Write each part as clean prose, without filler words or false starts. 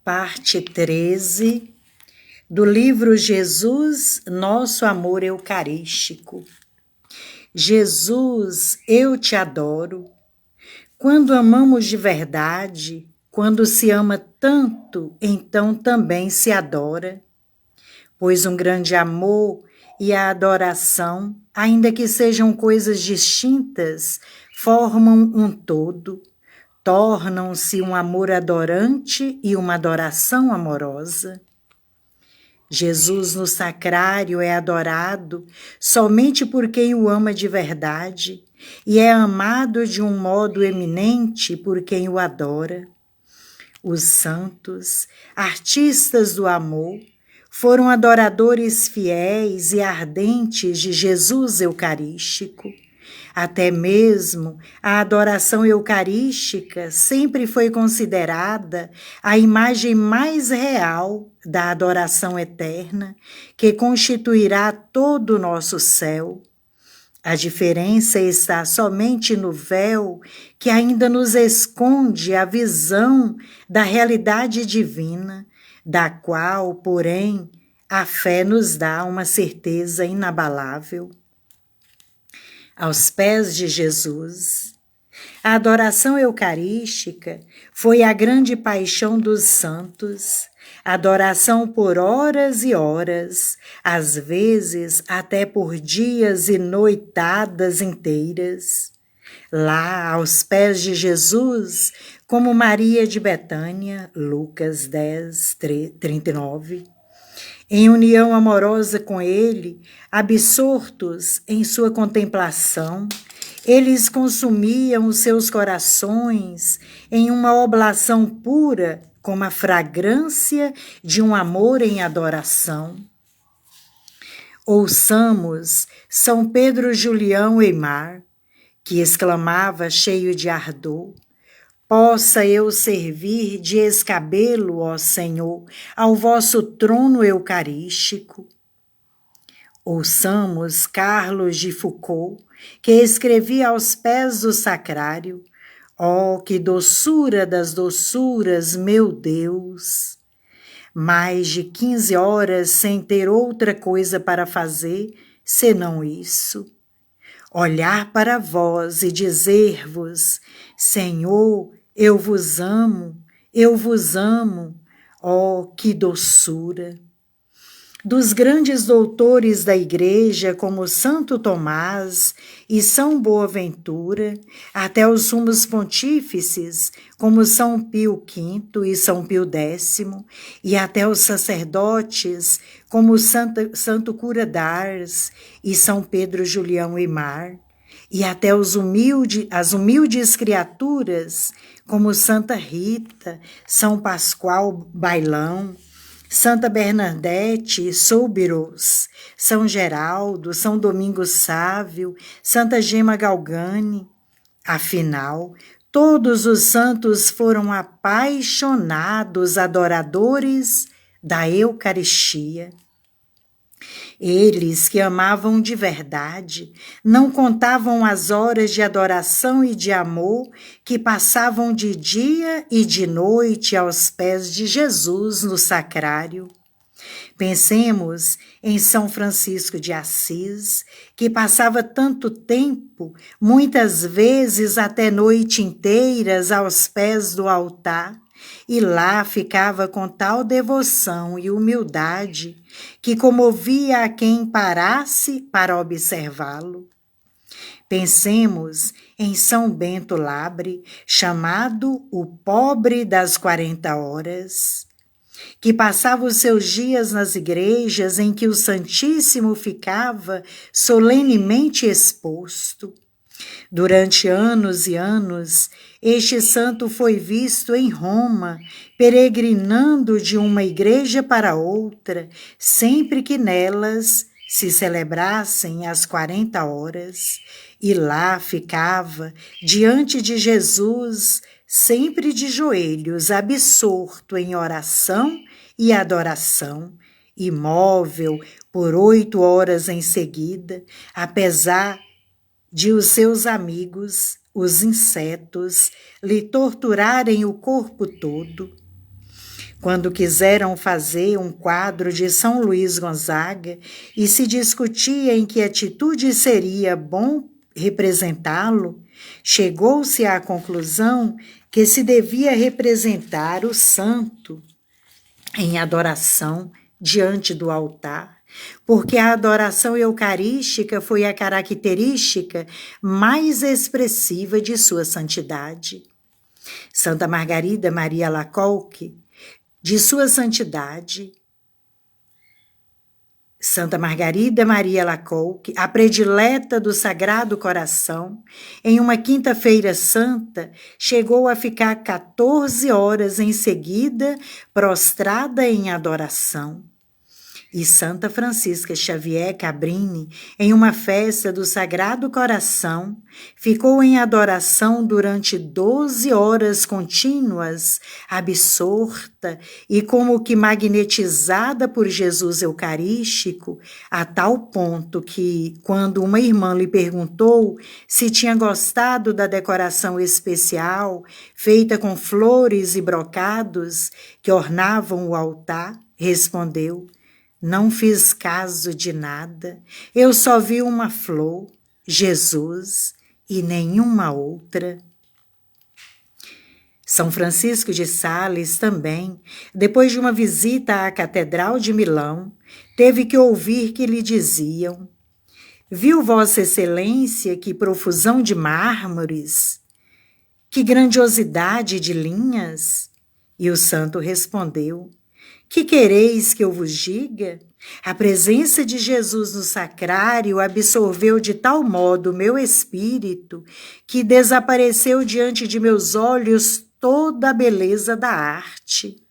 Parte 13 do livro Jesus, Nosso Amor Eucarístico. Jesus, eu te adoro. Quando amamos de verdade, quando se ama tanto, então também se adora. Pois um grande amor e a adoração, ainda que sejam coisas distintas, formam um todo. Tornam-se um amor adorante e uma adoração amorosa. Jesus no sacrário é adorado somente por quem o ama de verdade e é amado de um modo eminente por quem o adora. Os santos, artistas do amor, foram adoradores fiéis e ardentes de Jesus Eucarístico. Até mesmo a adoração eucarística sempre foi considerada a imagem mais real da adoração eterna, que constituirá todo o nosso céu. A diferença está somente no véu que ainda nos esconde a visão da realidade divina, da qual, porém, a fé nos dá uma certeza inabalável. Aos pés de Jesus, a adoração eucarística foi a grande paixão dos santos, adoração por horas e horas, às vezes até por dias e noitadas inteiras. Lá, aos pés de Jesus, como Maria de Betânia, Lucas 10, 39, em união amorosa com ele, absortos em sua contemplação, eles consumiam os seus corações em uma oblação pura, como a fragrância de um amor em adoração. Ouçamos São Pedro Julião Eymar, que exclamava cheio de ardor: possa eu servir de escabelo, ó Senhor, ao vosso trono eucarístico. Ouçamos Carlos de Foucault, que escrevia aos pés do sacrário: ó, que doçura das doçuras, meu Deus! Mais de 15 horas sem ter outra coisa para fazer, senão isso. Olhar para vós e dizer-vos: Senhor, eu vos amo, ó, que doçura! Dos grandes doutores da Igreja, como Santo Tomás e São Boaventura, até os sumos pontífices, como São Pio V e São Pio X, e até os sacerdotes, como Santo Cura d'Ars e São Pedro Julião Eymar, e até as humildes criaturas, como Santa Rita, São Pascoal Bailão, Santa Bernadette Soubirous, São Geraldo, São Domingos Sávio, Santa Gema Galgani. Afinal, todos os santos foram apaixonados adoradores da Eucaristia. Eles que amavam de verdade, não contavam as horas de adoração e de amor que passavam de dia e de noite aos pés de Jesus no sacrário. Pensemos em São Francisco de Assis, que passava tanto tempo, muitas vezes até noite inteiras, aos pés do altar, e lá ficava com tal devoção e humildade que comovia a quem parasse para observá-lo. Pensemos em São Bento Labre, chamado o pobre das 40 horas, que passava os seus dias nas igrejas em que o Santíssimo ficava solenemente exposto. Durante anos e anos, este santo foi visto em Roma, peregrinando de uma igreja para outra, sempre que nelas se celebrassem as 40 horas, e lá ficava, diante de Jesus, sempre de joelhos, absorto em oração e adoração, imóvel por 8 horas em seguida, apesar de os seus amigos, os insetos, lhe torturarem o corpo todo. quando quiseram fazer um quadro de São Luís Gonzaga e se discutia em que atitude seria bom representá-lo, chegou-se à conclusão que se devia representar o santo em adoração diante do altar, porque a adoração eucarística foi a característica mais expressiva de sua santidade. Santa Margarida Maria Lacoque, de sua santidade, Santa Margarida Maria Lacoque, a predileta do Sagrado Coração, em uma quinta-feira santa, chegou a ficar 14 horas em seguida prostrada em adoração. E Santa Francisca Xavier Cabrini, em uma festa do Sagrado Coração, ficou em adoração durante 12 horas contínuas, absorta e como que magnetizada por Jesus Eucarístico, a tal ponto que, quando uma irmã lhe perguntou se tinha gostado da decoração especial, feita com flores e brocados que ornavam o altar, respondeu: "Não fiz caso de nada, eu só vi uma flor, Jesus, e nenhuma outra." São Francisco de Sales também, depois de uma visita à Catedral de Milão, teve que ouvir que lhe diziam: "Viu Vossa Excelência que profusão de mármores, que grandiosidade de linhas?" E o santo respondeu: "Que quereis que eu vos diga? A presença de Jesus no sacrário absorveu de tal modo o meu espírito que desapareceu diante de meus olhos toda a beleza da arte."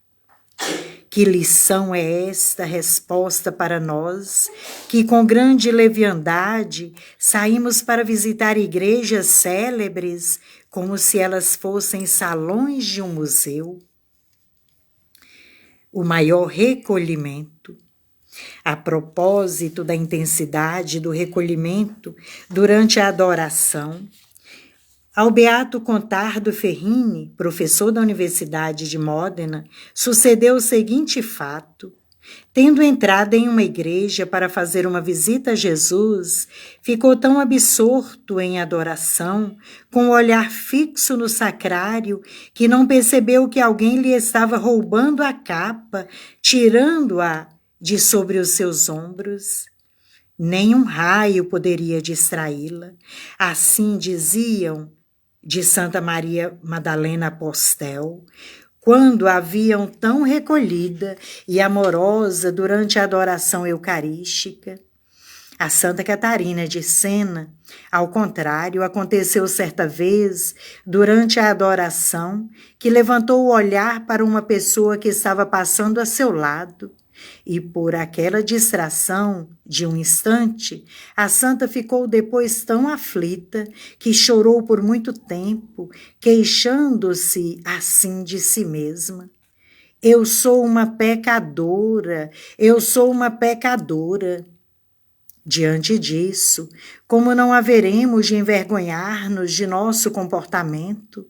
Que lição é esta resposta para nós, que com grande leviandade saímos para visitar igrejas célebres como se elas fossem salões de um museu? O maior recolhimento. A propósito da intensidade do recolhimento durante a adoração, ao beato Contardo Ferrini, professor da Universidade de Módena, sucedeu o seguinte fato. Tendo entrado em uma igreja para fazer uma visita a Jesus, ficou tão absorto em adoração, com o olhar fixo no sacrário, que não percebeu que alguém lhe estava roubando a capa, tirando-a de sobre os seus ombros. Nem um raio poderia distraí-la. Assim diziam de Santa Maria Madalena Postel, quando a viam tão recolhida e amorosa durante a adoração eucarística. A Santa Catarina de Sena, ao contrário, aconteceu certa vez, durante a adoração, que levantou o olhar para uma pessoa que estava passando a seu lado, e por aquela distração de um instante, a santa ficou depois tão aflita que chorou por muito tempo, queixando-se assim de si mesma: "Eu sou uma pecadora, eu sou uma pecadora." Diante disso, como não haveremos de envergonhar-nos de nosso comportamento?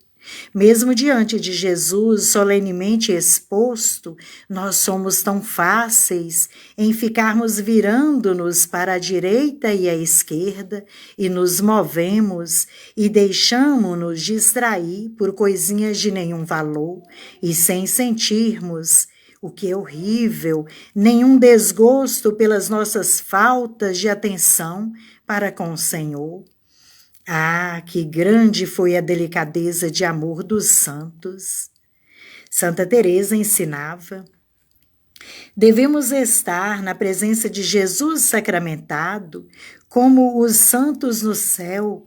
Mesmo diante de Jesus solenemente exposto, nós somos tão fáceis em ficarmos virando-nos para a direita e a esquerda e nos movemos e deixamos-nos distrair por coisinhas de nenhum valor e sem sentirmos, o que é horrível, nenhum desgosto pelas nossas faltas de atenção para com o Senhor. Ah, que grande foi a delicadeza de amor dos santos! Santa Teresa ensinava: devemos estar na presença de Jesus sacramentado como os santos no céu,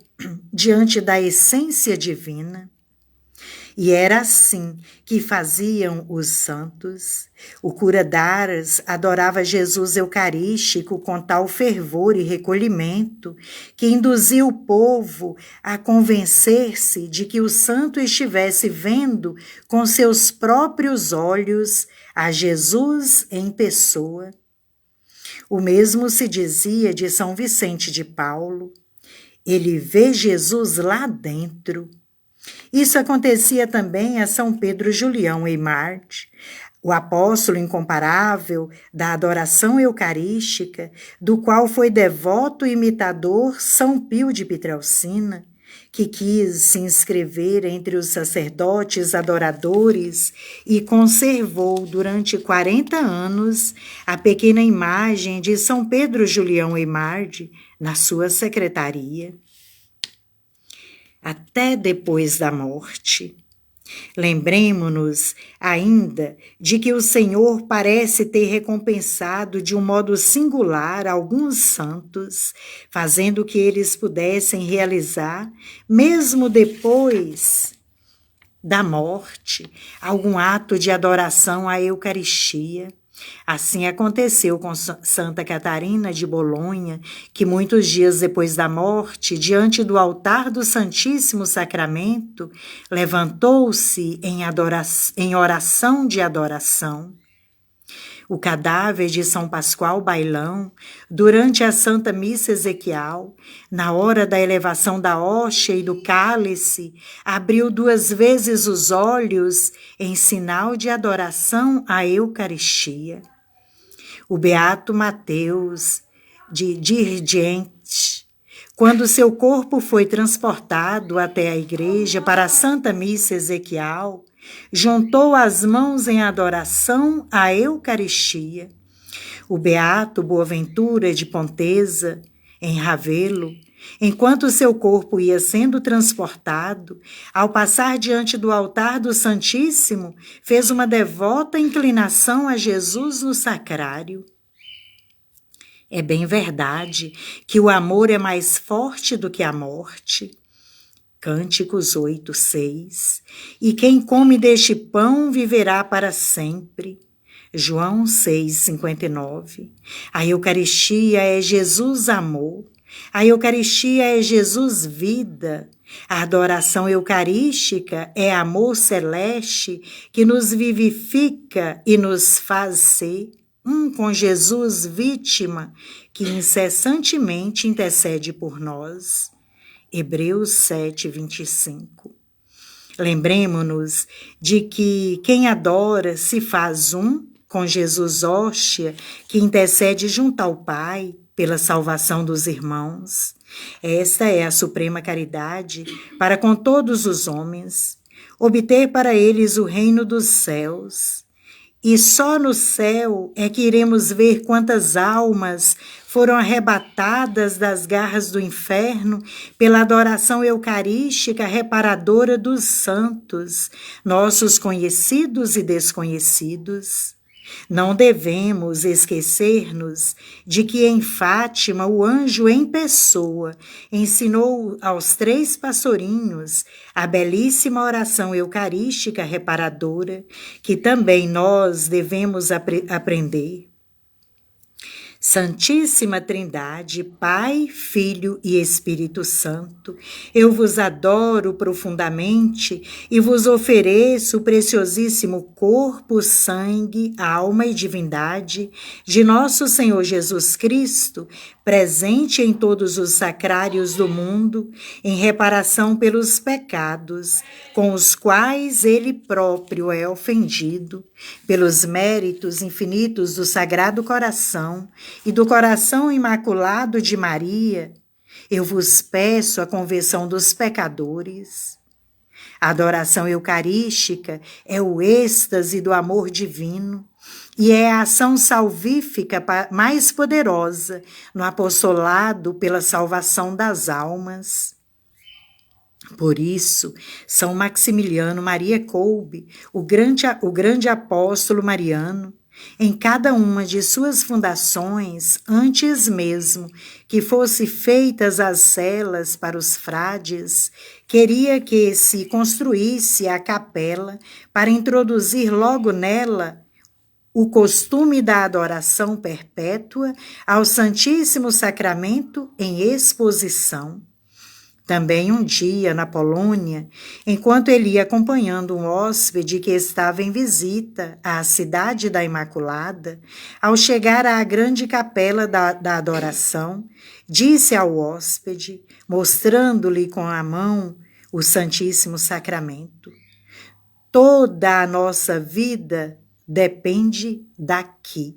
diante da essência divina. E era assim que faziam os santos. O cura d'Ars adorava Jesus Eucarístico com tal fervor e recolhimento que induzia o povo a convencer-se de que o santo estivesse vendo com seus próprios olhos a Jesus em pessoa. O mesmo se dizia de São Vicente de Paulo. Ele vê Jesus lá dentro. Isso acontecia também a São Pedro Julião Eymard, o apóstolo incomparável da adoração eucarística, do qual foi devoto imitador São Pio de Pietrelcina, que quis se inscrever entre os sacerdotes adoradores e conservou durante 40 anos a pequena imagem de São Pedro Julião Eymard na sua secretaria. Até depois da morte. Lembremo-nos ainda de que o Senhor parece ter recompensado de um modo singular alguns santos, fazendo que eles pudessem realizar, mesmo depois da morte, algum ato de adoração à Eucaristia. Assim aconteceu com Santa Catarina de Bolonha, que muitos dias depois da morte, diante do altar do Santíssimo Sacramento, levantou-se em oração de adoração. O cadáver de São Pascoal Bailão, durante a Santa Missa Ezequial, na hora da elevação da hóstia e do cálice, abriu 2 vezes os olhos em sinal de adoração à Eucaristia. O beato Mateus de Dirgente, quando seu corpo foi transportado até a igreja para a Santa Missa Ezequial, juntou as mãos em adoração à Eucaristia. O beato Boaventura de Pontesa, em Ravelo, enquanto seu corpo ia sendo transportado, ao passar diante do altar do Santíssimo, fez uma devota inclinação a Jesus no sacrário. É bem verdade que o amor é mais forte do que a morte. Cânticos 8:6. E quem come deste pão viverá para sempre. João 6:59. A Eucaristia é Jesus amor. A Eucaristia é Jesus vida. A adoração eucarística é amor celeste que nos vivifica e nos faz ser um com Jesus vítima que incessantemente intercede por nós. Hebreus 7:25. Lembremo-nos de que quem adora se faz um com Jesus hóstia, que intercede junto ao Pai pela salvação dos irmãos. Esta é a suprema caridade para com todos os homens, obter para eles o reino dos céus. E só no céu é que iremos ver quantas almas foram arrebatadas das garras do inferno pela adoração eucarística reparadora dos santos, nossos conhecidos e desconhecidos. Não devemos esquecer-nos de que em Fátima o anjo em pessoa ensinou aos 3 pastorinhos a belíssima oração eucarística reparadora que também nós devemos aprender. Santíssima Trindade, Pai, Filho e Espírito Santo, eu vos adoro profundamente e vos ofereço o preciosíssimo corpo, sangue, alma e divindade de nosso Senhor Jesus Cristo, presente em todos os sacrários do mundo, em reparação pelos pecados com os quais ele próprio é ofendido, pelos méritos infinitos do Sagrado Coração e do Coração Imaculado de Maria, eu vos peço a conversão dos pecadores. A adoração eucarística é o êxtase do amor divino e é a ação salvífica mais poderosa no apostolado pela salvação das almas. Por isso, São Maximiliano Maria Kolbe, o grande apóstolo mariano, em cada uma de suas fundações, antes mesmo que fossem feitas as celas para os frades, queria que se construísse a capela para introduzir logo nela o costume da adoração perpétua ao Santíssimo Sacramento em exposição. Também um dia, na Polônia, enquanto ele ia acompanhando um hóspede que estava em visita à cidade da Imaculada, ao chegar à grande capela da adoração, disse ao hóspede, mostrando-lhe com a mão o Santíssimo Sacramento: toda a nossa vida depende daqui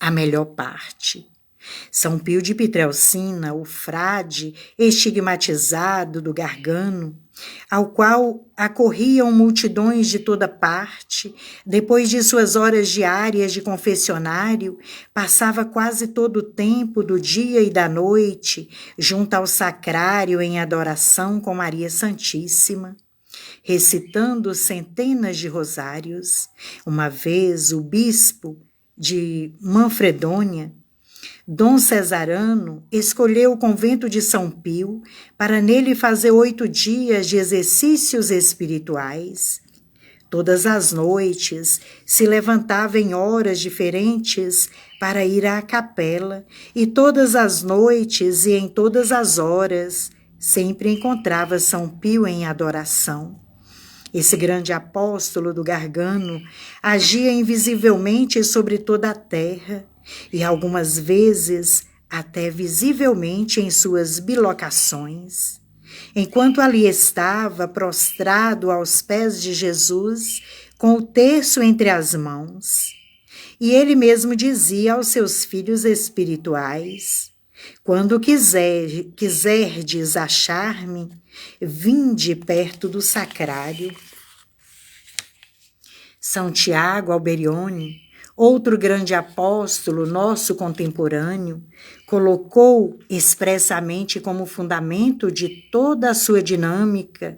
a melhor parte. São Pio de Pietrelcina, o frade estigmatizado do Gargano, ao qual acorriam multidões de toda parte, depois de suas horas diárias de confessionário, passava quase todo o tempo do dia e da noite junto ao sacrário em adoração com Maria Santíssima, recitando centenas de rosários. Uma vez o bispo de Manfredônia, Dom Cesarano, escolheu o convento de São Pio para nele fazer 8 dias de exercícios espirituais. Todas as noites se levantava em horas diferentes para ir à capela, e todas as noites e em todas as horas sempre encontrava São Pio em adoração. Esse grande apóstolo do Gargano agia invisivelmente sobre toda a terra e algumas vezes até visivelmente em suas bilocações. Enquanto ali estava, prostrado aos pés de Jesus, com o terço entre as mãos, e ele mesmo dizia aos seus filhos espirituais: quando quiserdes achar-me, vinde perto do sacrário. São Tiago Alberione, outro grande apóstolo nosso contemporâneo, colocou expressamente como fundamento de toda a sua dinâmica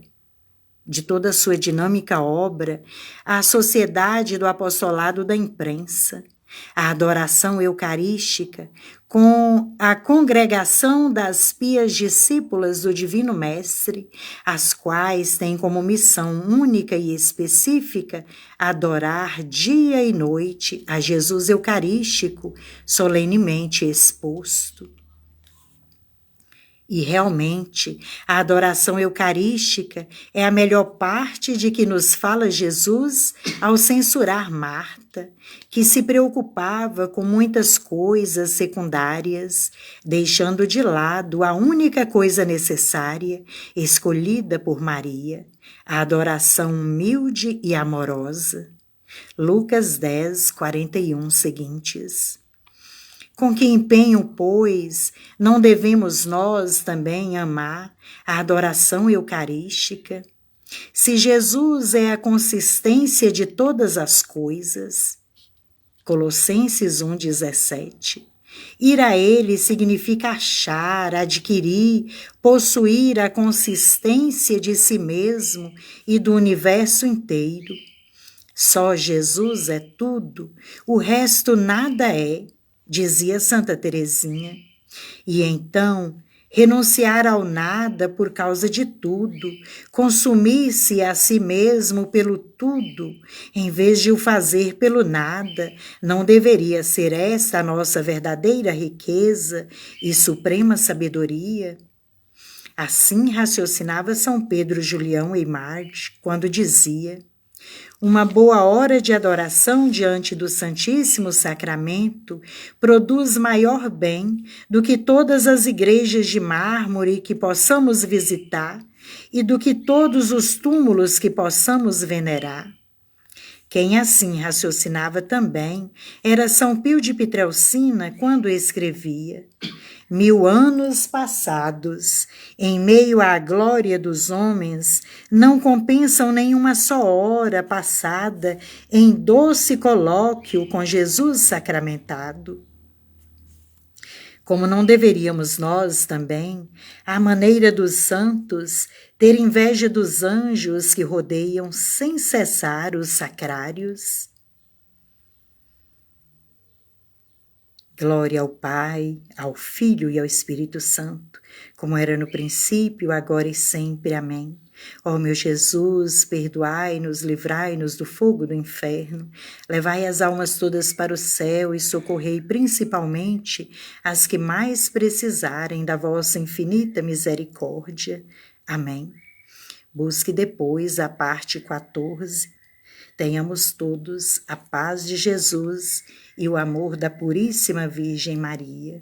obra, a Sociedade do Apostolado da Imprensa, a adoração eucarística, com a congregação das pias discípulas do Divino Mestre, as quais têm como missão única e específica adorar dia e noite a Jesus Eucarístico, solenemente exposto. E realmente, a adoração eucarística é a melhor parte de que nos fala Jesus ao censurar Marta, que se preocupava com muitas coisas secundárias, deixando de lado a única coisa necessária, escolhida por Maria, a adoração humilde e amorosa. Lucas 10, 41 seguintes. Com que empenho, pois, não devemos nós também amar a adoração eucarística? Se Jesus é a consistência de todas as coisas, Colossenses 1,17, ir a ele significa achar, adquirir, possuir a consistência de si mesmo e do universo inteiro. Só Jesus é tudo, o resto nada é, dizia Santa Teresinha, e então renunciar ao nada por causa de tudo, consumir-se a si mesmo pelo tudo, em vez de o fazer pelo nada, não deveria ser esta a nossa verdadeira riqueza e suprema sabedoria? Assim raciocinava São Pedro Julião Eymard quando dizia: uma boa hora de adoração diante do Santíssimo Sacramento produz maior bem do que todas as igrejas de mármore que possamos visitar e do que todos os túmulos que possamos venerar. Quem assim raciocinava também era São Pio de Pietrelcina quando escrevia: 1000 anos passados, em meio à glória dos homens, não compensam nenhuma só hora passada em doce colóquio com Jesus sacramentado. Como não deveríamos nós também, à maneira dos santos, ter inveja dos anjos que rodeiam sem cessar os sacrários? Glória ao Pai, ao Filho e ao Espírito Santo, como era no princípio, agora e sempre. Amém. Ó meu Jesus, perdoai-nos, livrai-nos do fogo do inferno, levai as almas todas para o céu e socorrei principalmente as que mais precisarem da vossa infinita misericórdia. Amém. Busque depois a parte 14. Tenhamos todos a paz de Jesus e o amor da Puríssima Virgem Maria.